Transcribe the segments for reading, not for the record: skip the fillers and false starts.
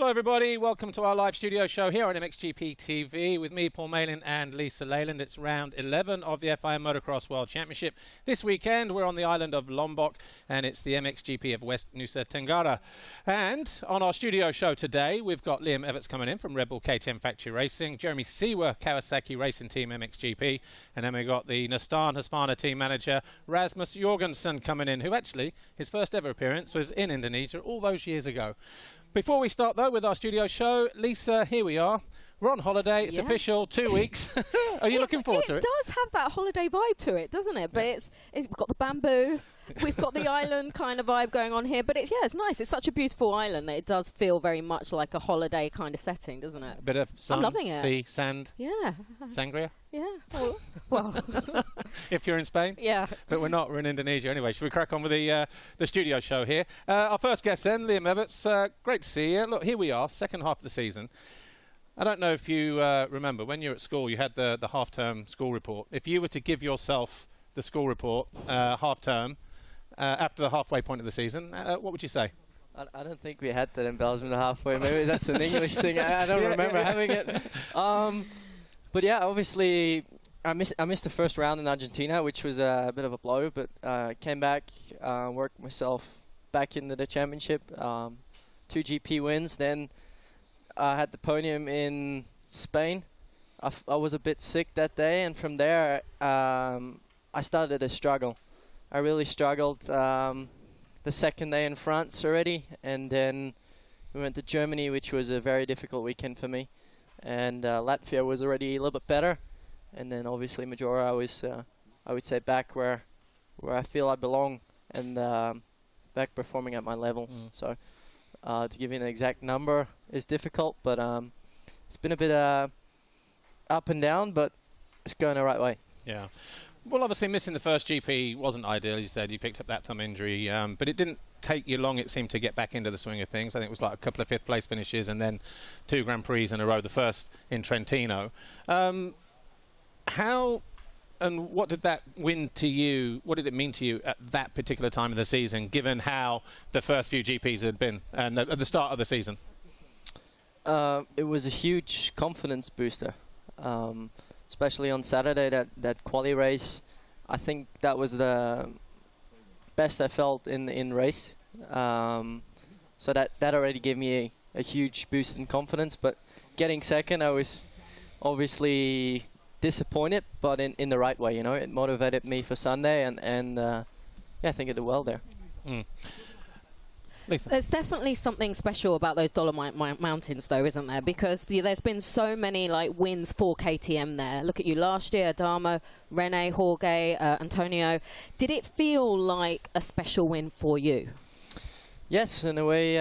Hello everybody, welcome to our live studio show here on MXGP TV with me, Paul Malin and Lisa Leyland. It's round 11 of the FIM Motocross World Championship. This weekend we're on the island of Lombok and it's the MXGP of West Nusa Tenggara. And on our studio show today we've got Liam Everts coming in from Red Bull KTM Factory Racing, Jeremy Seewer, Kawasaki Racing Team MXGP, and then we've got the Nistan Husqvarna team manager Rasmus Jorgensen coming in, who actually, his first ever appearance was in Indonesia all those years ago. Before we start though with our studio show, Lisa, here we are. We're on holiday, it's official, 2 weeks. Are you looking forward to it? It does have that holiday vibe to it, doesn't it? But we've got the bamboo, we've got the island kind of vibe going on here. But it's nice. It's such a beautiful island that it does feel very much like a holiday kind of setting, doesn't it? A bit of sun, I'm loving it. sea, sand, sangria? Yeah. Well. If you're in Spain? Yeah. But we're not, we're in Indonesia anyway. Should we crack on with the studio show here? Our first guest then, Liam Everts. Great to see you. Look, here we are, second half of the season. I don't know if you remember, when you were at school, you had the half-term school report. If you were to give yourself the school report half-term after the halfway point of the season, what would you say? I don't think we had that in Belgium, the halfway. Maybe that's an English thing. I don't remember having it. But yeah, obviously, I missed the first round in Argentina, which was a bit of a blow. But came back, worked myself back into the championship. 2 GP wins, then I had the podium in Spain. I was a bit sick that day, and from there I started to struggle. I really struggled the second day in France already, and then we went to Germany, which was a very difficult weekend for me. And Latvia was already a little bit better, and then obviously Majora was, I would say, back where I feel I belong, and back performing at my level. So to give you an exact number is difficult, but it's been a bit up and down, but it's going the right way. Yeah. Well, obviously missing the first GP wasn't ideal, as you said. You picked up that thumb injury, but it didn't take you long, it seemed, to get back into the swing of things. I think it was like a couple of 5th place finishes and then 2 Grand Prix in a row, the first in Trentino. How and what did that win to you? What did it mean to you at that particular time of the season, given how the first few GPs had been and at the start of the season? It was a huge confidence booster, especially on Saturday, that quali race. I think that was the best I felt in race. So that already gave me a huge boost in confidence. But getting second, I was obviously disappointed, but in the right way, you know. It motivated me for Sunday, and yeah, I think it did well there. Lisa. There's definitely something special about those Dolomite Mountains, though, isn't there? Because there's been so many wins for KTM there. Look at you last year, Adamo, Rene, Jorge, Antonio. Did it feel like a special win for you? Yes, in a way,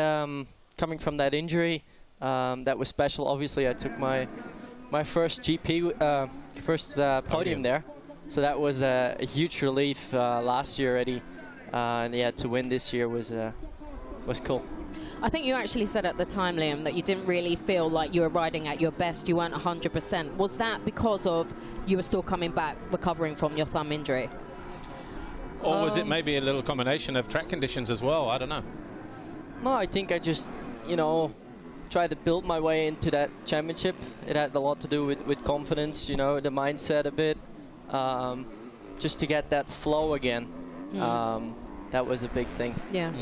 coming from that injury, that was special. Obviously, I took my first GP, podium there, so that was a huge relief last year already, and yeah, to win this year was cool. I think you actually said at the time, Liam, that you didn't really feel like you were riding at your best. You weren't 100%. Was that because of you were still coming back, recovering from your thumb injury? Or was it maybe a little combination of track conditions as well? I don't know. No, I think I just, tried to build my way into that championship. It had a lot to do with confidence, the mindset a bit, just to get that flow again. That was a big thing. Yeah.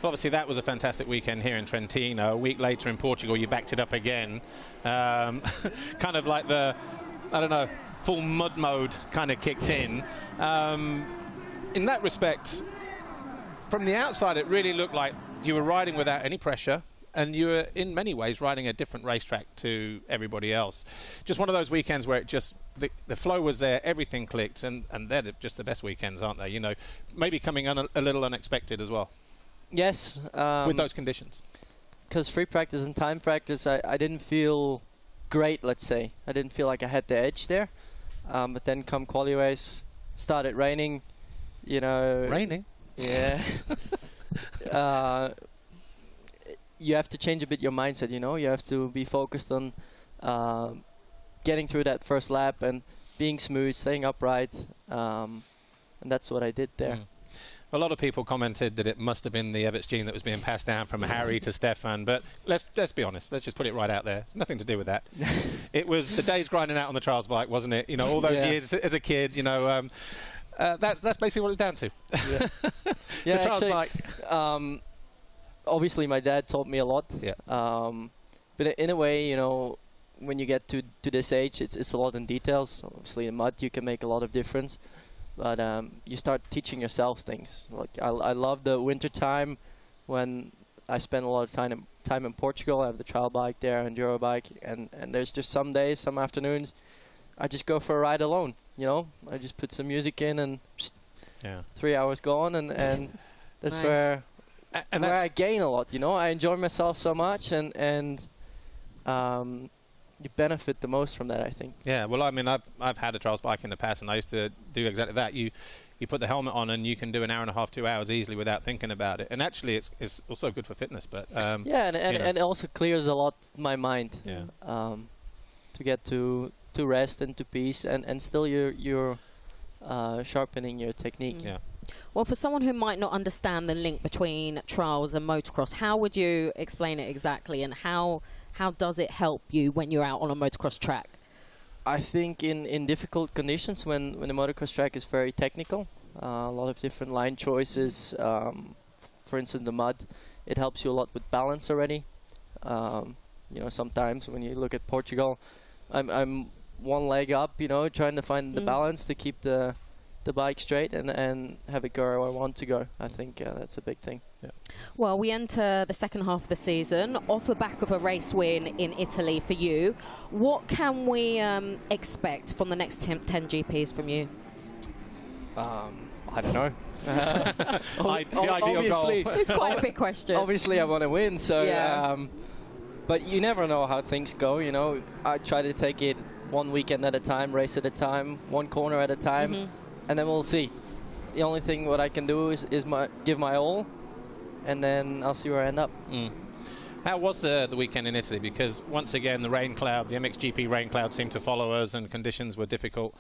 Obviously, that was a fantastic weekend here in Trentino. A week later in Portugal, you backed it up again. Kind of like the, I don't know, full mud mode kind of kicked in. In that respect, from the outside, it really looked like you were riding without any pressure, and you were, in many ways, riding a different racetrack to everybody else. Just one of those weekends where it just, the flow was there, everything clicked, and they're just the best weekends, aren't they? Maybe coming a little unexpected as well. Yes. With those conditions. Because free practice and time practice, I didn't feel great, let's say. I didn't feel like I had the edge there. But then come quali race, started raining, Raining? Yeah. You have to change a bit your mindset, You have to be focused on getting through that first lap and being smooth, staying upright. And that's what I did there. A lot of people commented that it must have been the Everts gene that was being passed down from Harry to Stefan, but let's be honest. Let's just put it right out there. It's nothing to do with that. It was the days grinding out on the trials bike, wasn't it? You know, all those years as a kid. You know, that's basically what it's down to. Yeah, The trials actually, bike. obviously my dad taught me a lot. Yeah. But in a way, you know, when you get to this age, it's a lot in details. Obviously, in mud, you can make a lot of difference. But you start teaching yourself things. Like I love the winter time when I spend a lot of time in Portugal. I have the trial bike there, enduro bike, and there's just some days, some afternoons, I just go for a ride alone. You know, I just put some music in and 3 hours gone, and that's Nice. where And where that's, I gain a lot. You know, I enjoy myself so much, and you benefit the most from that, I think. yeah, well, I mean, I've had a trials bike in the past, and I used to do exactly that. You put the helmet on, and you can do an hour and a half, 2 hours easily without thinking about it. And actually, it's also good for fitness. But Yeah, and it also clears a lot my mind. Yeah. To get to rest and to peace, and still you're sharpening your technique. Yeah. Well, for someone who might not understand the link between trials and motocross, how would you explain it exactly, and how does it help you when you're out on a motocross track? I think in difficult conditions, when the motocross track is very technical, a lot of different line choices. For instance, the mud, it helps you a lot with balance already. You know, sometimes when you look at Portugal, I'm one leg up, you know, trying to find the balance to keep the bike straight and have it go where I want to go. I think that's a big thing. Yeah. Well, we enter the second half of the season off the back of a race win in Italy for you. What can we expect from the next 10 GPs from you? I don't know. The ideal goal. It's quite a big question. Obviously, I want to win, so. Yeah. But you never know how things go. You know, I try to take it one weekend at a time, race at a time, one corner at a time, and then we'll see. The only thing what I can do is give my all, and then I'll see where I end up. How was the weekend in Italy? Because once again, the rain cloud, the MXGP rain cloud seemed to follow us, and conditions were difficult.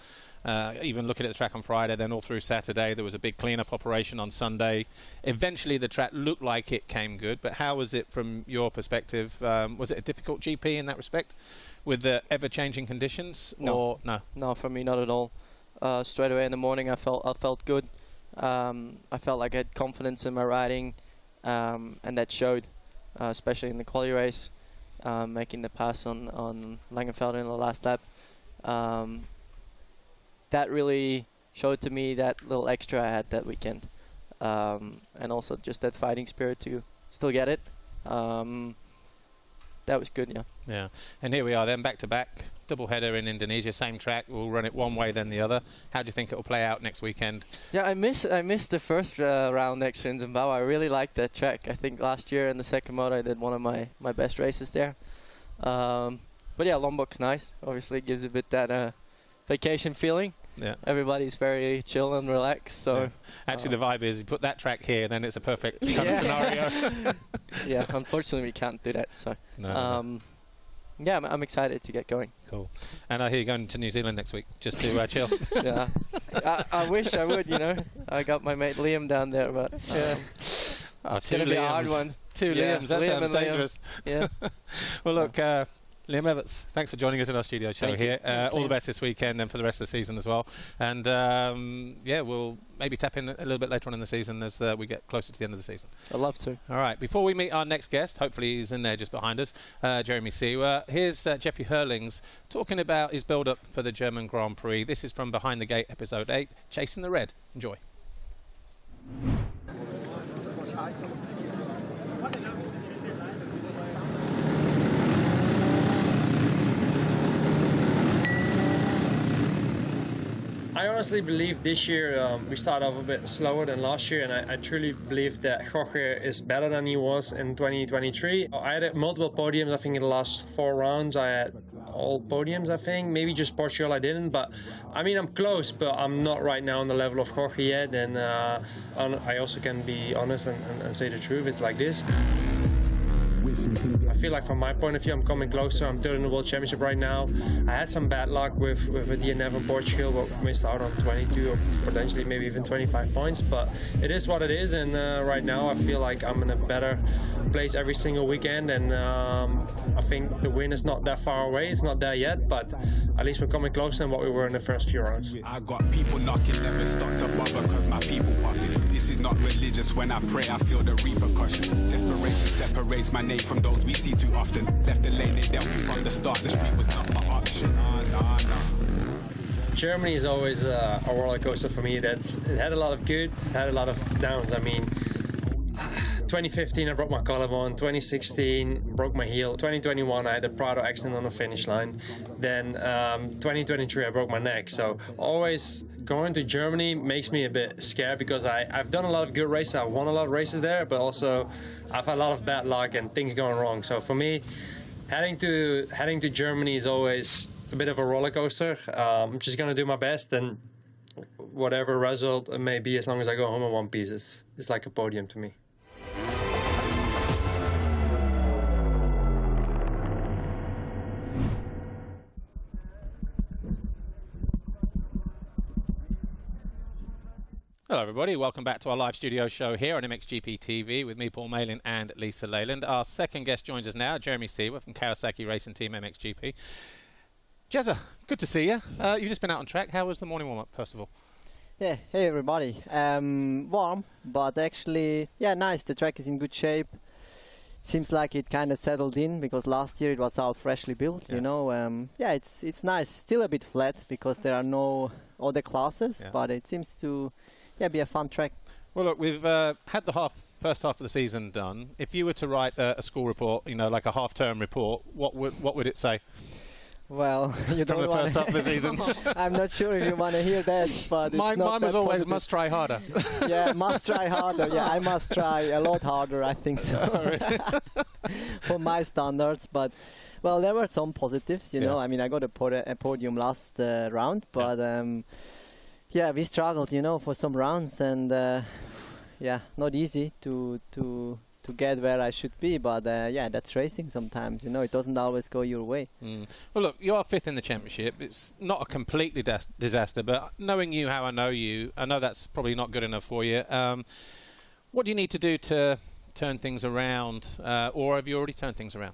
Even looking at the track on Friday, then all through Saturday, there was a big cleanup operation on Sunday. Eventually, the track looked like it came good, but how was it from your perspective? Was it a difficult GP in that respect, with the ever-changing conditions? No. Or no? No, for me, not at all. Straight away in the morning, I felt good. I felt like I had confidence in my riding, and that showed, especially in the quali race, making the pass on Langenfeld in the last lap. That really showed to me that little extra I had that weekend, and also just that fighting spirit to still get it. That was good, yeah. Yeah, and here we are then, back-to-back, double header in Indonesia, same track. We'll run it one way, then the other. How do you think it will play out next weekend? Yeah, I missed the first round next in Zimbabwe. I really liked that track. I think last year in the second moto I did one of my best races there. But yeah, Lombok's nice. Obviously, it gives a bit that vacation feeling. Yeah. Everybody's very chill and relaxed. So yeah. Actually, the vibe is you put that track here, then it's a perfect kind of scenario. Yeah, unfortunately we can't do that. So no. yeah, I'm excited to get going. Cool. And I hear you're going to New Zealand next week just to chill. Yeah, I wish I would. You know, I got my mate Liam down there, but it's gonna be a hard one. Two Liams. That sounds dangerous. Yeah. Well, look. Liam Everts, thanks for joining us in our studio show here. All the best this weekend and for the rest of the season as well. And yeah, we'll maybe tap in a little bit later on in the season as we get closer to the end of the season. I'd love to. All right, before we meet our next guest, hopefully he's in there just behind us, Jeremy Seewer. Here's Jeffrey Herlings talking about his build-up for the German Grand Prix. This is from Behind the Gate, Episode 8, Chasing the Red. Enjoy. I honestly believe this year we started off a bit slower than last year, and I truly believe that Jorge is better than he was in 2023. I had multiple podiums, I think, in the last 4 rounds. I had all podiums, I think. Maybe just Portugal I didn't, but I mean, I'm close, but I'm not right now on the level of Jorge yet. And I also can be honest and say the truth. It's like this. Wishing can I feel like from my point of view, I'm coming closer. I'm third in the World Championship right now. I had some bad luck with a DNF in Portugal, but missed out on 22 or potentially maybe even 25 points. But it is what it is, and right now I feel like I'm in a better place every single weekend, and I think the win is not that far away. It's not there yet, but at least we're coming closer than what we were in the first few rounds. I got people knocking, never stop to bother, cause my people popping. This is not religious. When I pray, I feel the repercussions. Desperation separates my name from those we see too often. Left the lane, they dealt me from the start. The street was not my option. Germany is always a roller coaster for me. It had a lot of goods, had a lot of downs. I mean, 2015 I broke my collarbone, 2016 broke my heel, 2021 I had a Prado accident on the finish line, then 2023 I broke my neck. So always going to Germany makes me a bit scared, because I've done a lot of good races, I won a lot of races there, but also I've had a lot of bad luck and things going wrong. So for me, heading to Germany is always a bit of a roller coaster. I'm just gonna do my best, and whatever result it may be, as long as I go home in one piece, it's like a podium to me. Hello everybody, welcome back to our live studio show here on MXGP TV with me, Paul Malin, and Lisa Leyland. Our second guest joins us now, Jeremy Seewer from Kawasaki Racing Team MXGP. Jezza, good to see you. You've just been out on track. How was the morning warm-up, first of all? Yeah, hey everybody. Warm, but actually, yeah, nice. The track is in good shape. Seems like it kind of settled in, because last year it was all freshly built, you know. Yeah, it's nice. Still a bit flat because there are no other classes, but it seems to be a fun track. Well, look, we've had the first half of the season done. If you were to write a school report, you know, like a half-term report, what would it say? Well, you don't from the first half of the season. I'm not sure if you want to hear that, but mine was always positive. must try harder. Yeah, must try harder. Yeah, I must try a lot harder, I think so. For my standards, but well, there were some positives, you know. I mean, I got a podium last round, but yeah, we struggled, you know, for some rounds, and yeah, not easy to get where I should be, but yeah, that's racing sometimes, you know, it doesn't always go your way. Well, look, you are fifth in the championship. It's not a completely disaster, but knowing you how I know you, I know that's probably not good enough for you. What do you need to do to turn things around, or have you already turned things around?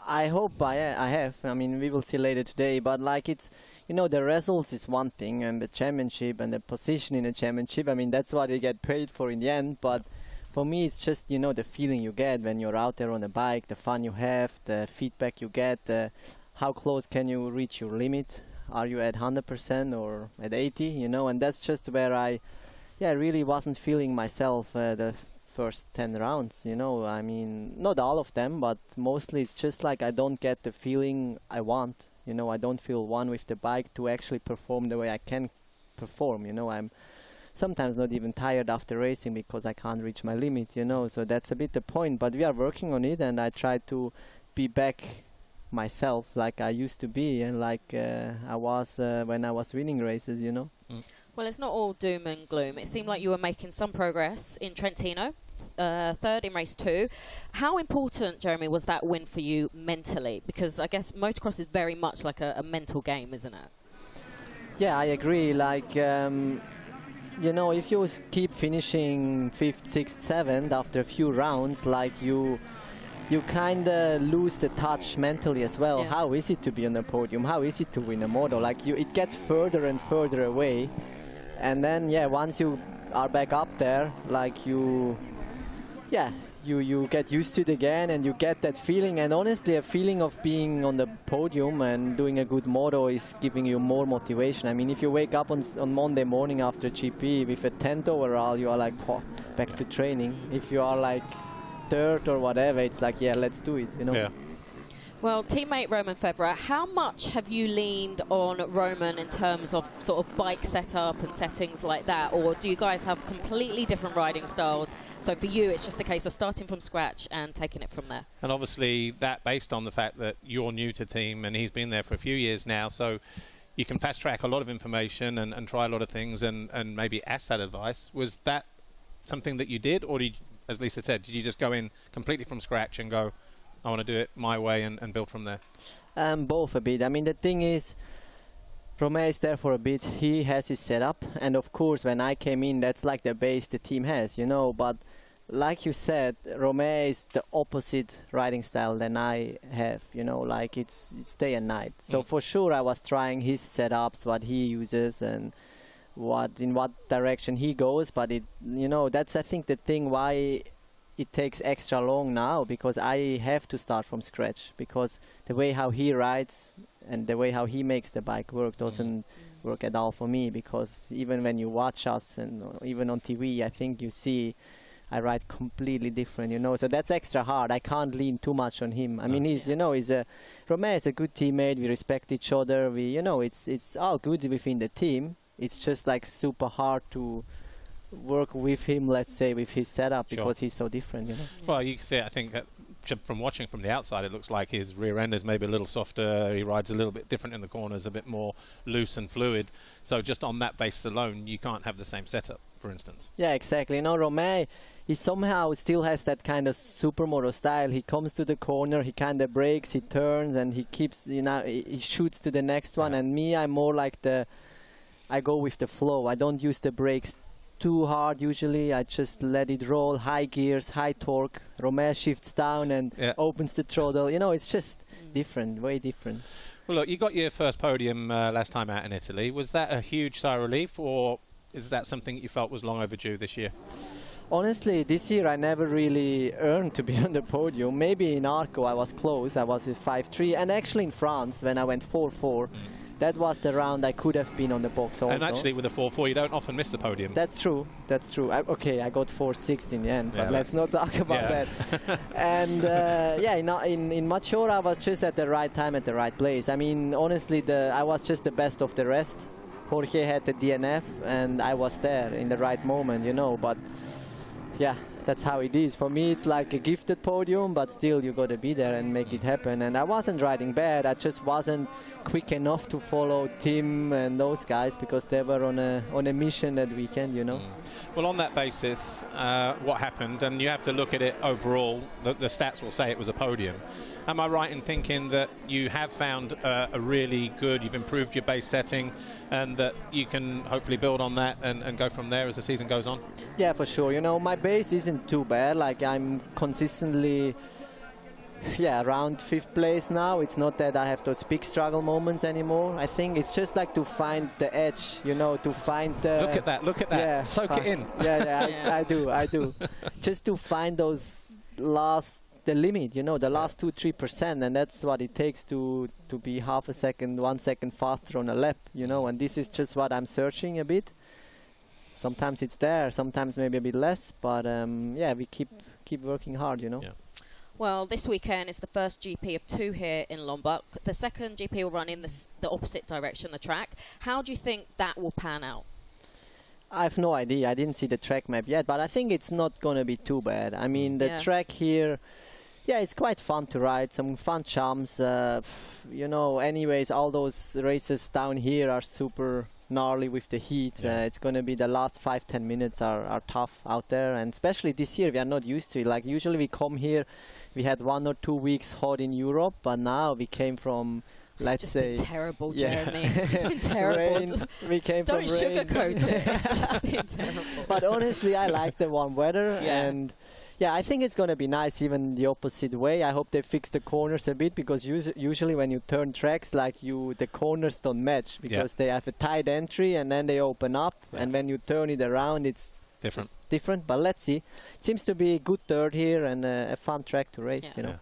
I hope I have. I mean, we will see later today, but like it's, you know, the results is one thing, and the championship and the position in the championship, I mean, that's what you get paid for in the end, but for me, it's just, you know, the feeling you get when you're out there on a bike, the fun you have, the feedback you get, how close can you reach your limit? Are you at 100% or at 80, you know? And that's just where I really wasn't feeling myself the first 10 rounds, you know? I mean, not all of them, but mostly it's just like I don't get the feeling I want. You know, I don't feel one with the bike to actually perform the way I can perform, you know? I'm sometimes not even tired after racing because I can't reach my limit, you know, so that's a bit the point, but we are working on it, and I try to be back myself like I used to be, and like I was when I was winning races, you know. Well, it's not all doom and gloom. It seemed like you were making some progress in Trentino, third in race 2. How important, Jeremy, was that win for you mentally? Because I guess motocross is very much like a mental game, isn't it? Yeah, I agree. Like, you know, if you keep finishing 5th, 6th, 7th after a few rounds, like you kind of lose the touch mentally as well. Yeah. How is it to be on the podium? How is it to win a moto? Like, it gets further and further away. And then, yeah, once you are back up there, like you get used to it again, and you get that feeling. And honestly, a feeling of being on the podium and doing a good moto is giving you more motivation. I mean, if you wake up on Monday morning after GP with a 10th overall, you are like, oh, back to training. If you are like 3rd or whatever, it's like, yeah, let's do it, you know. Yeah. Well, teammate Roman Febvre, how much have you leaned on Roman in terms of sort of bike setup and settings like that? Or do you guys have completely different riding styles? So for you, it's just a case of starting from scratch and taking it from there. And obviously that based on the fact that you're new to team and he's been there for a few years now, so you can fast track a lot of information and try a lot of things and maybe ask that advice. Was that something that you did, or did you, as Lisa said, did you just go in completely from scratch and go, I want to do it my way and build from there? Both a bit. I mean, the thing is, Romeo is there for a bit. He has his setup, and of course, when I came in, that's like the base the team has, you know. But like you said, Romeo is the opposite riding style than I have, you know. Like it's day and night. So for sure, I was trying his setups, what he uses, and in what direction he goes. But it, you know, that's I think the thing why it takes extra long now, because I have to start from scratch, because the way how he rides and the way how he makes the bike work doesn't work at all for me. Because even when you watch us and even on TV, I think you see I ride completely different, you know. So that's extra hard. I can't lean too much on him. I mean, he's, you know, Romeo is a good teammate. We respect each other. We, you know, it's all good within the team. It's just like super hard to work with him, let's say, with his setup, because he's so different, you know. Well, you can see, I think, from watching from the outside, it looks like his rear end is maybe a little softer. He rides a little bit different in the corners, a bit more loose and fluid. So just on that basis alone, you can't have the same setup, for instance. Yeah, exactly. You know, Romeo, he somehow still has that kind of supermoto style. He comes to the corner, he kind of brakes, he turns, and he keeps, you know, he shoots to the next one. And me, I'm more like I go with the flow. I don't use the brakes too hard usually. I just let it roll, high gears, high torque. Romeo shifts down and opens the throttle. You know, it's just different, way different. Well, look, you got your first podium last time out in Italy. Was that a huge sigh of relief, or is that something you felt was long overdue this year? Honestly, this year I never really earned to be on the podium. Maybe in Arco I was close. I was at 5.3, and actually in France when I went 4.4. That was the round I could have been on the box also. And actually with a 4.4 you don't often miss the podium. That's true, that's true. Okay, I got 4.6 in the end, but let's not talk about that. And yeah, in Mature I was just at the right time at the right place. I mean, honestly, I was just the best of the rest. Jorge had the DNF and I was there in the right moment, you know. But yeah, that's how it is. For me, it's like a gifted podium, but still you got to be there and make it happen. And I wasn't riding bad. I just wasn't quick enough to follow Tim and those guys, because they were on a mission that weekend, you know. Well, on that basis, what happened? And you have to look at it overall. The stats will say it was a podium. Am I right in thinking that you have found a really good, you've improved your base setting, and that you can hopefully build on that and go from there as the season goes on? Yeah, for sure. You know, my base isn't too bad. Like, I'm consistently, around 5th place now. It's not that I have those big struggle moments anymore. I think it's just like to find the edge, you know, to find the... Look at that. Yeah, soak it in. I do. Just to find those the limit, you know, the last 2-3%, and that's what it takes to be half a second, 1 second faster on a lap, you know. And this is just what I'm searching a bit. Sometimes it's there, sometimes maybe a bit less, but yeah, we keep working hard, you know. Yeah. Well, this weekend is the first GP of 2 here in Lombok. The second GP will run in the opposite direction, the track. How do you think that will pan out? I have no idea. I didn't see the track map yet, but I think it's not going to be too bad. I mean, the track here, it's quite fun to ride, some fun jumps. You know, anyways, all those races down here are super gnarly with the heat. It's going to be the last 5-10 minutes are tough out there, and especially this year we are not used to it. Like, usually we come here, we had 1 or 2 weeks hot in Europe, but now we came from... Let's say it's just been terrible, Jeremy. It's just been terrible. We came Don't from rain. sugarcoat it. It's just been terrible. But honestly, I like the warm weather, and I think it's going to be nice even the opposite way. I hope they fix the corners a bit, because usually when you turn tracks, like the corners don't match, because they have a tight entry and then they open up, and when you turn it around, it's different. But let's see. It seems to be a good dirt here and a fun track to race, you know. Yeah.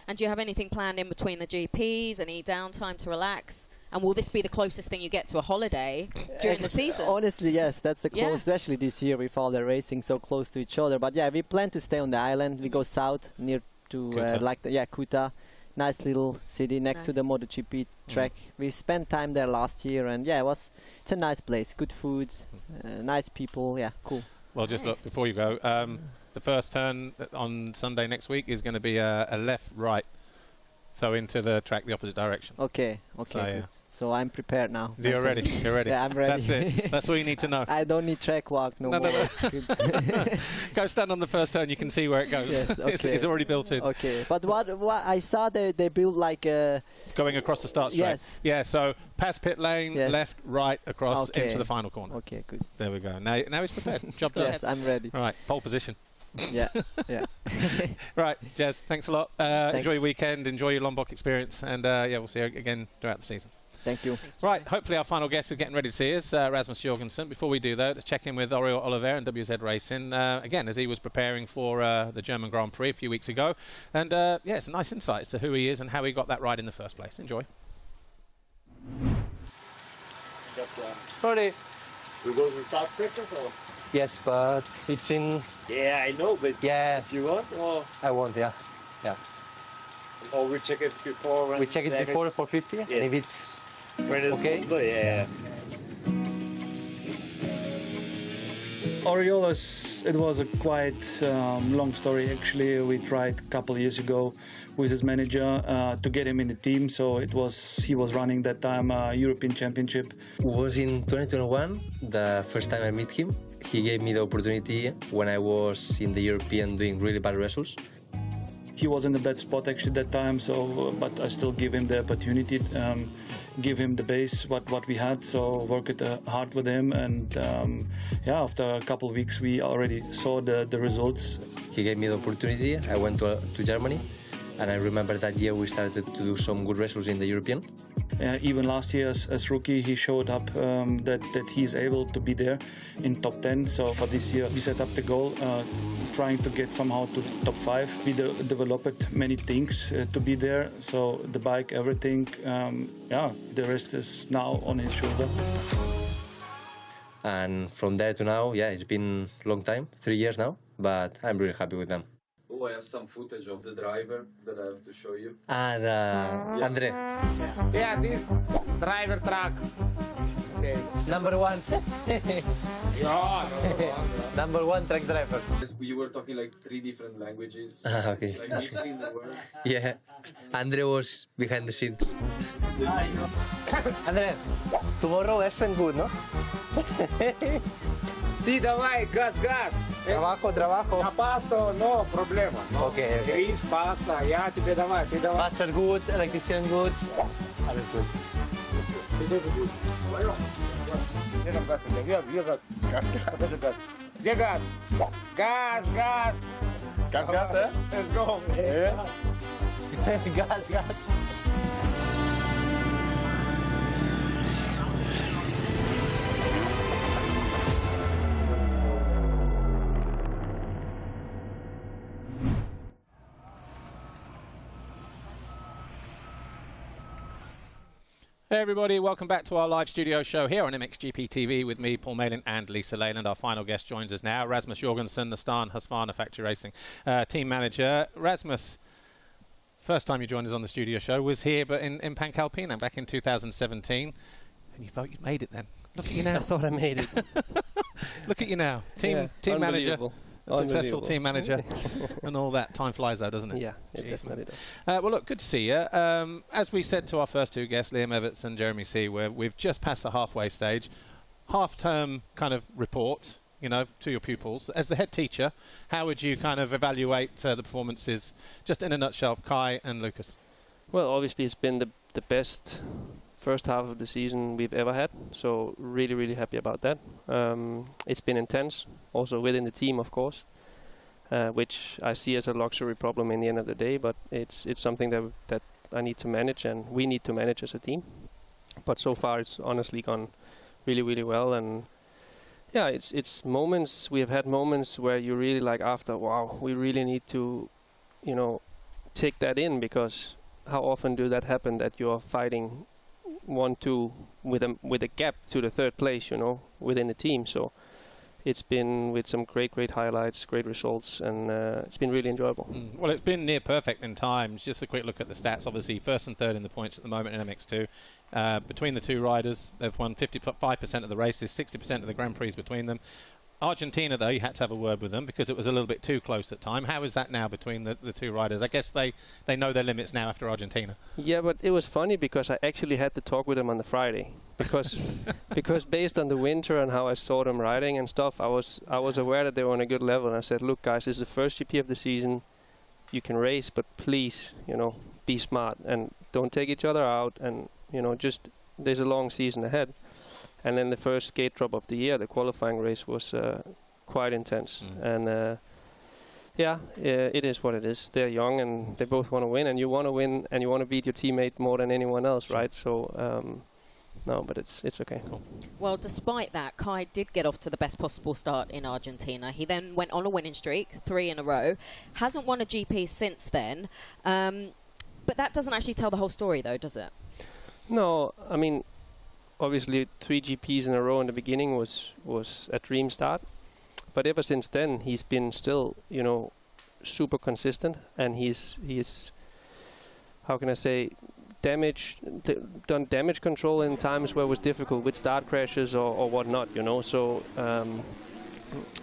And do you have anything planned in between the GPs? Any downtime to relax? And will this be the closest thing you get to a holiday during the season? Honestly, yes, that's the closest, especially this year with all the racing so close to each other. But yeah, we plan to stay on the island. We go south near to Kuta. Nice little city next to the MotoGP track. We spent time there last year, and it's a nice place. Good food, nice people. Yeah, cool. Well, just look, before you go, the first turn on Sunday next week is going to be a left-right so into the track the opposite direction. Okay, okay. So, yeah. Good. So I'm prepared now. You're ready. You're ready. Yeah, I'm ready. That's it. That's all you need to know. I don't need track walk no more. It's good. Go stand on the first turn. You can see where it goes. Yes, okay. It's already built in. Okay, but what I saw they built like a... Going across the start straight. Yes. Yeah, so past pit lane, Yes. left, right, across Okay. into the final corner. Okay, good. There we go. Now he's prepared. Job done. Yes, I'm ready. All right, pole position. Yeah, yeah. Right, Jez, thanks a lot. Thanks. Enjoy your weekend, enjoy your Lombok experience, and yeah, we'll see you again throughout the season. Thank you. Right, hopefully our final guest is getting ready to see us, Rasmus Jorgensen. Before we do that, let's check in with Oriol Oliver and WZ Racing, again, as he was preparing for the German Grand Prix a few weeks ago. And yeah, some nice insights to who he is and how he got that ride in the first place. Enjoy. Sorry. We go to start practice or? Yes, but it's in. Yeah, I know, but Yeah, if you want, or I want. Yeah, yeah. we check it before. When We check it the before the 450, Yeah. and if it's when it's okay. good, yeah. Orioles, it was a quite long story actually. We tried a couple of years ago with his manager to get him in the team. So he was running that time European Championship. Was in 2021 the first time I met him. He gave me the opportunity when I was in the European doing really bad results. He was in a bad spot actually that time, so but I still give him the opportunity, give him the base what we had. So worked hard with him, and yeah, after a couple of weeks we already saw the results. He gave me the opportunity. I went to Germany, and I remember that year we started to do some good results in the European. Even last year as rookie, he showed up that he's able to be there in top 10. So for this year, we set up the goal, trying to get somehow to top 5. We developed many things to be there. So the bike, everything, yeah, the rest is now on his shoulder. And from there to now, yeah, it's been a long time, 3 years now, but I'm really happy with them. Oh, I have some footage of the driver that I have to show you. And Andre. Yeah, this driver truck. Okay. number one. Number one track driver. You were talking like 3 different languages, Okay. like mixing the words. Yeah, Andre was behind the scenes. Andre, tomorrow Essen good, no? Sí, давай, gas. Trabajo. На пасту, no проблема. Okay, okay. Грис, паста, я тебе давай, ты давай. Master good, electrician good. All good. Где там газ? Где газ? Газ. Где газ? Газ. Газ, eh? Let's go. Gas. Hey everybody, welcome back to our live studio show here on MXGP TV with me, Paul Malin, and Lisa Leyland. Our final guest joins us now, Rasmus Jorgensen, the Stan Husqvarna Factory Racing team manager. Rasmus, first time you joined us on the studio show was here, but in Pankalpina back in 2017, and you felt you'd made it then. Look at you now. I thought I made it. Look at you now, team manager. Unbelievable. A successful team manager and all that. Time flies though, doesn't it? Yeah, it Jeez, definitely man. does. Well, look, good to see you. As we said to our first 2 guests, Liam Everts and Jeremy Seewer, we've just passed the halfway stage. Half-term kind of report, you know, to your pupils. As the head teacher, how would you kind of evaluate the performances, just in a nutshell, of Kai and Lucas? Well, obviously it's been the best first half of the season we've ever had, so really happy about that. It's been intense, also within the team, of course, which I see as a luxury problem in the end of the day, but it's something that I need to manage and we need to manage as a team. But so far it's honestly gone really well, and yeah, it's moments, we have had moments where you really like after, wow, we really need to, you know, take that in, because how often do that happen that you're fighting 1-2 with a gap to the 3rd place, you know, within the team. So it's been with some great highlights, great results, and it's been really enjoyable. Well, it's been near perfect in times. Just a quick look at the stats. Obviously, 1st and 3rd in the points at the moment in MX2. Between the 2 riders, they've won 55% of the races, 60% of the Grand Prix between them. Argentina, though, you had to have a word with them because it was a little bit too close at time. How is that now between the two riders? I guess they know their limits now after Argentina. Yeah, but it was funny because I actually had to talk with them on the Friday because based on the winter and how I saw them riding and stuff, I was aware that they were on a good level. And I said, look, guys, this is the first GP of the season. You can race, but please, be smart and don't take each other out. And just there's a long season ahead. And then the first gate drop of the year, the qualifying race was quite intense. And it is what it is. They're young and they both want to win, and you want to win and you want to beat your teammate more than anyone else, right? So, no, but it's okay. Cool. Well, despite that, Kai did get off to the best possible start in Argentina. He then went on a winning streak, 3 in a row. Hasn't won a GP since then. But that doesn't actually tell the whole story, though, does it? No, I mean, obviously 3 GPs in a row in the beginning was a dream start. But ever since then, he's been still, super consistent. And he's how can I say, done damage control in times where it was difficult with start crashes or whatnot, So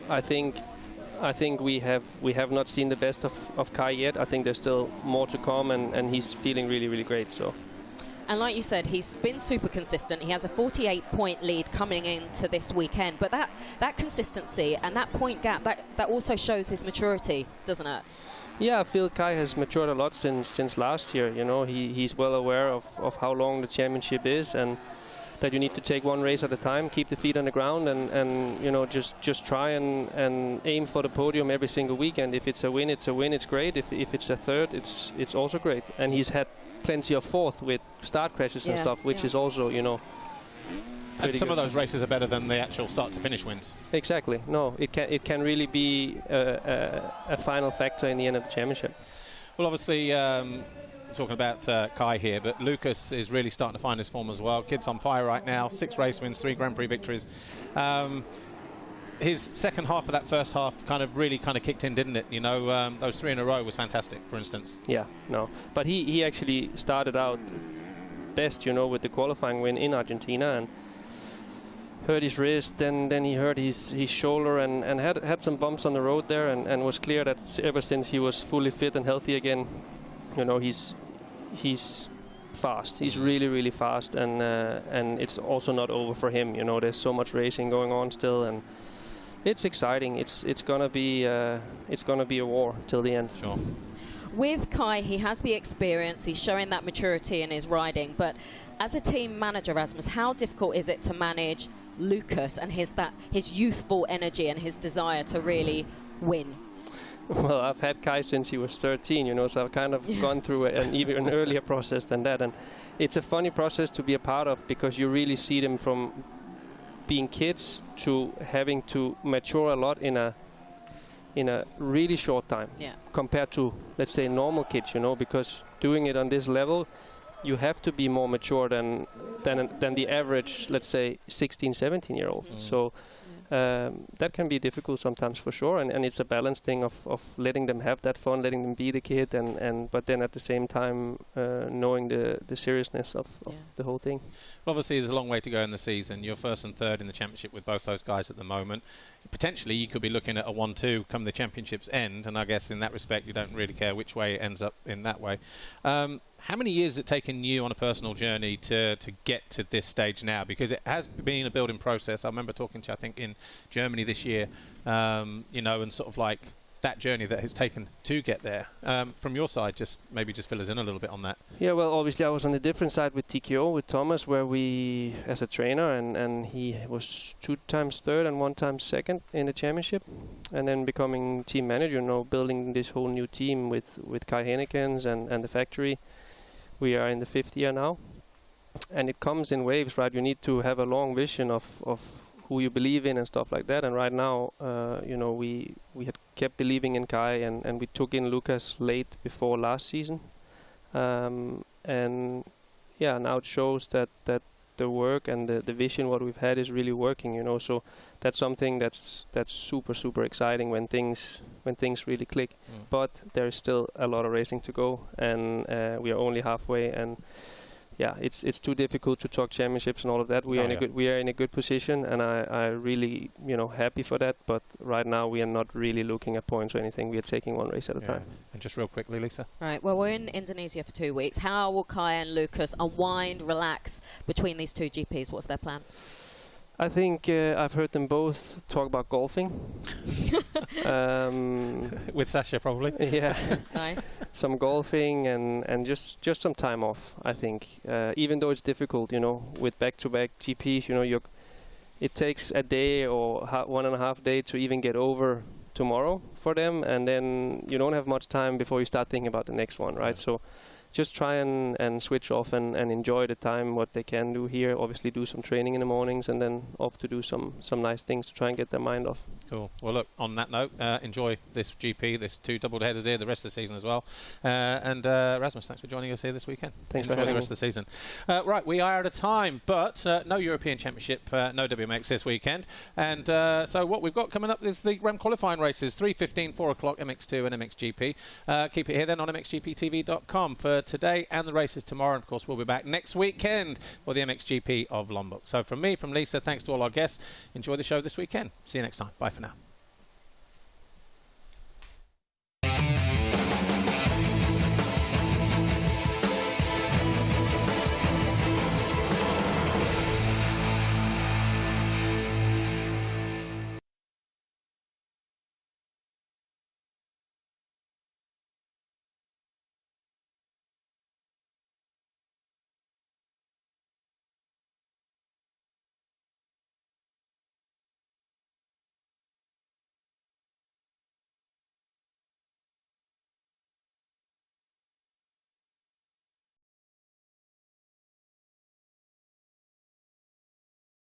I think we have not seen the best of Kai yet. I think there's still more to come, and he's feeling really, really great. So. And like you said, he's been super consistent. He has a 48-point lead coming into this weekend. But that consistency and that point gap, that also shows his maturity, doesn't it? Yeah, I feel Kai has matured a lot since last year. He's well aware of how long the championship is, and that you need to take one race at a time, keep the feet on the ground, and just try and aim for the podium every single weekend. If it's a win, it's a win. It's great. If it's a third, it's also great. And he's had plenty of fourth with start crashes and stuff, which is also, and some of those races are better than the actual start to finish wins. Exactly. No, it can really be a final factor in the end of the championship. Well, obviously, talking about Kai here, but Lucas is really starting to find his form as well. Kid's on fire right now. 6 race wins, 3 Grand Prix victories. His second half of that first half really kicked in, didn't it? Those 3 in a row was fantastic, for instance. Yeah, no. But he actually started out best, with the qualifying win in Argentina, and hurt his wrist, then he hurt his shoulder and had some bumps on the road there, and was clear that ever since he was fully fit and healthy again, he's fast. He's really, really fast, and it's also not over for him. There's so much racing going on still, and it's exciting. It's gonna be a war till the end. Sure. With Kai, he has the experience. He's showing that maturity in his riding. But as a team manager, Rasmus, how difficult is it to manage Lucas and his youthful energy and his desire to really win? Well, I've had Kai since he was 13, so I've kind of gone through even an earlier process than that. And it's a funny process to be a part of, because you really see them from being kids to having to mature a lot in a really short time compared to, let's say, normal kids, because doing it on this level, you have to be more mature than the average, let's say, 16, 17-year-old. So that can be difficult sometimes, for sure, and it's a balance thing of letting them have that fun, letting them be the kid, but then at the same time knowing the seriousness of the whole thing. Well, obviously, there's a long way to go in the season. You're first and third in the championship with both those guys at the moment. Potentially, you could be looking at a 1-2 come the championship's end, and I guess in that respect, you don't really care which way it ends up in that way. How many years has it taken you on a personal journey to get to this stage now? Because it has been a building process. I remember talking to you, I think, in Germany this year, and sort of like that journey that has taken to get there. From your side, maybe just fill us in a little bit on that. Yeah, well, obviously I was on the different side with TKO, with Thomas, where we, as a trainer, and he was 2 times third and 1 time second in the championship, and then becoming team manager, building this whole new team with Kai Hennekens and the factory. We are in the 5th year now, and it comes in waves, right? You need to have a long vision of who you believe in and stuff like that. And right now, we had kept believing in Kai, and we took in Lucas late before last season, and now it shows that the work and the vision what we've had is really working. So that's something that's super, super exciting when things really click. But there is still a lot of racing to go, and we are only halfway. And yeah, it's too difficult to talk championships and all of that. We are in a good position, and I really happy for that. But right now we are not really looking at points or anything. We are taking one race at a time. And just real quickly, Lisa. Right. Well, we're in Indonesia for 2 weeks. How will Kai and Lucas unwind, relax between these two GPs? What's their plan? I think I've heard them both talk about golfing. With Sasha, probably. Yeah. Nice. Some golfing and just some time off, I think. Even though it's difficult, with back-to-back GPs, it takes a day or 1.5 days to even get over tomorrow for them, and then you don't have much time before you start thinking about the next one, right? So just try and switch off and enjoy the time, what they can do here. Obviously do some training in the mornings and then off to do some nice things to try and get their mind off. Cool. Well, look, on that note, enjoy this GP, this 2 double headers here, the rest of the season as well. And Rasmus, thanks for joining us here this weekend. Thanks enjoy for having the rest of the season. Right, we are out of time, but no European Championship, no WMX this weekend. And so what we've got coming up is the REM qualifying races, 3:15, 4 o'clock, MX2 and MXGP. Keep it here then on MXGPTV.com for today and the races tomorrow. And of course, we'll be back next weekend for the MXGP of Lombok. So from me, from Lisa, thanks to all our guests. Enjoy the show this weekend. See you next time. Bye for now.